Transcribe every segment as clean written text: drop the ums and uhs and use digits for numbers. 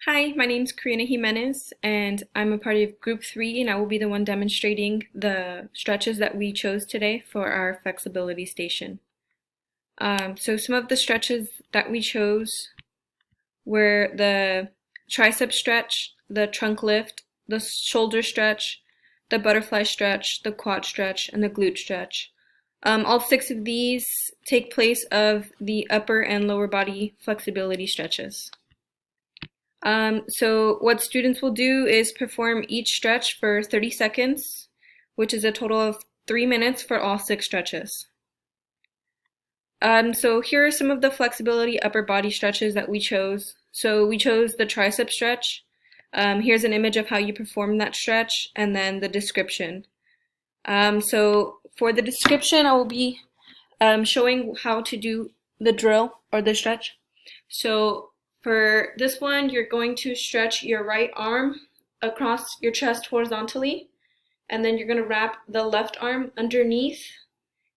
Hi, my name is Karina Jimenez, and I'm a part of Group 3, and I will be the one demonstrating the stretches that we chose today for our flexibility station. So some of the stretches that we chose were the tricep stretch, the trunk lift, the shoulder stretch, the butterfly stretch, the quad stretch, and the glute stretch. All 6 of these take place of the upper and lower body flexibility stretches. So what students will do is perform each stretch for 30 seconds, which is a total of 3 minutes for all 6 stretches. So here are some of the flexibility upper body stretches that we chose. So we chose the tricep stretch. Here's an image of how you perform that stretch, and then the description. So for the description, I will be showing how to do the drill or the stretch. So for this one, you're going to stretch your right arm across your chest horizontally, and then you're going to wrap the left arm underneath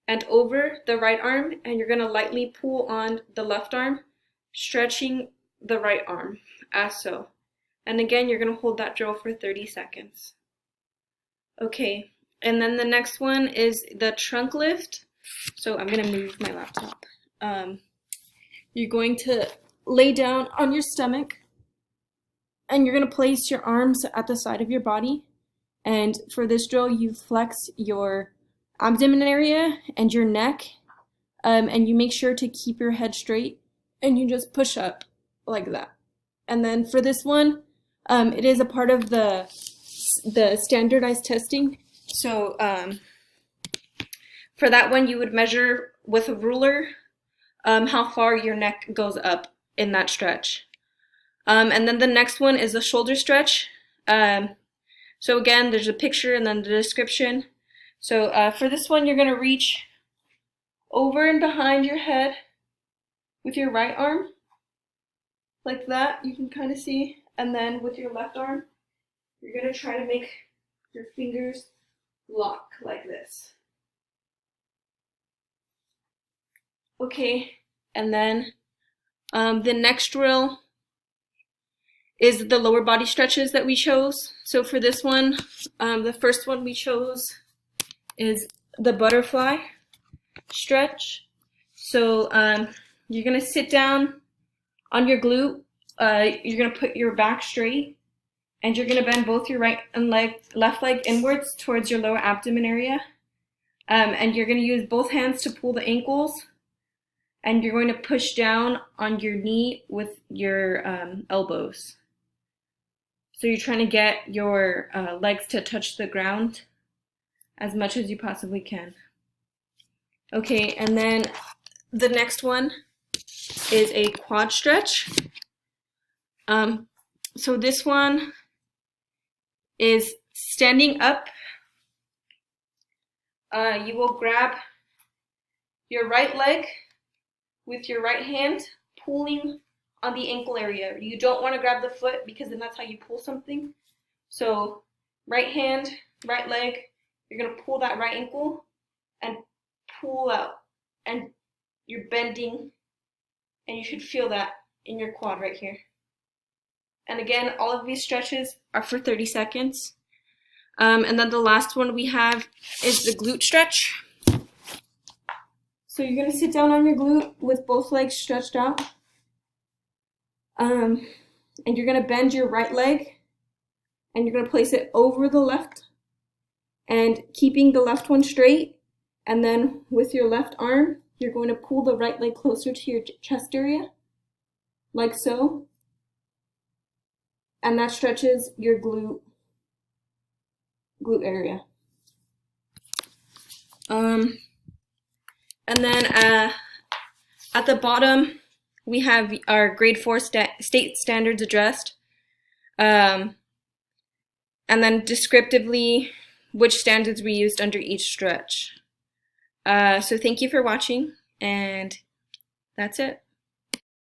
and over the right arm, and you're going to lightly pull on the left arm, stretching the right arm, as so. And again, you're going to hold that drill for 30 seconds. Okay, and then the next one is the trunk lift. So I'm going to move my laptop. You're going to lay down on your stomach, and you're going to place your arms at the side of your body. And for this drill, you flex your abdomen area and your neck, and you make sure to keep your head straight, and you just push up like that. And then for this one, it is a part of the standardized testing. So for that one, you would measure with a ruler how far your neck goes up in that stretch. And then the next one is the shoulder stretch. So again, there's a picture and then the description. So for this one, you're going to reach over and behind your head with your right arm, like that, you can kind of see. And then with your left arm, you're going to try to make your fingers lock like this. Okay, and then the next drill is the lower body stretches that we chose. So for this one, the first one we chose is the butterfly stretch. So you're going to sit down on your glute. You're going to put your back straight, and you're going to bend both your right and left leg inwards towards your lower abdomen area. And you're going to use both hands to pull the ankles, and you're going to push down on your knee with your elbows. So you're trying to get your legs to touch the ground as much as you possibly can. Okay, and then the next one is a quad stretch. So this one is standing up. You will grab your right leg with your right hand, pulling on the ankle area. You don't want to grab the foot, because then that's how you pull something. So right hand, right leg, you're going to pull that right ankle and pull out. And you're bending, and you should feel that in your quad right here. And again, all of these stretches are for 30 seconds. And then the last one we have is the glute stretch. So you're going to sit down on your glute with both legs stretched out. And you're going to bend your right leg, and you're going to place it over the left, and keeping the left one straight. And then with your left arm, you're going to pull the right leg closer to your chest area, like so. And that stretches your glute area. And then at the bottom, we have our grade 4 state standards addressed. And then descriptively, which standards we used under each stretch. So thank you for watching, and that's it.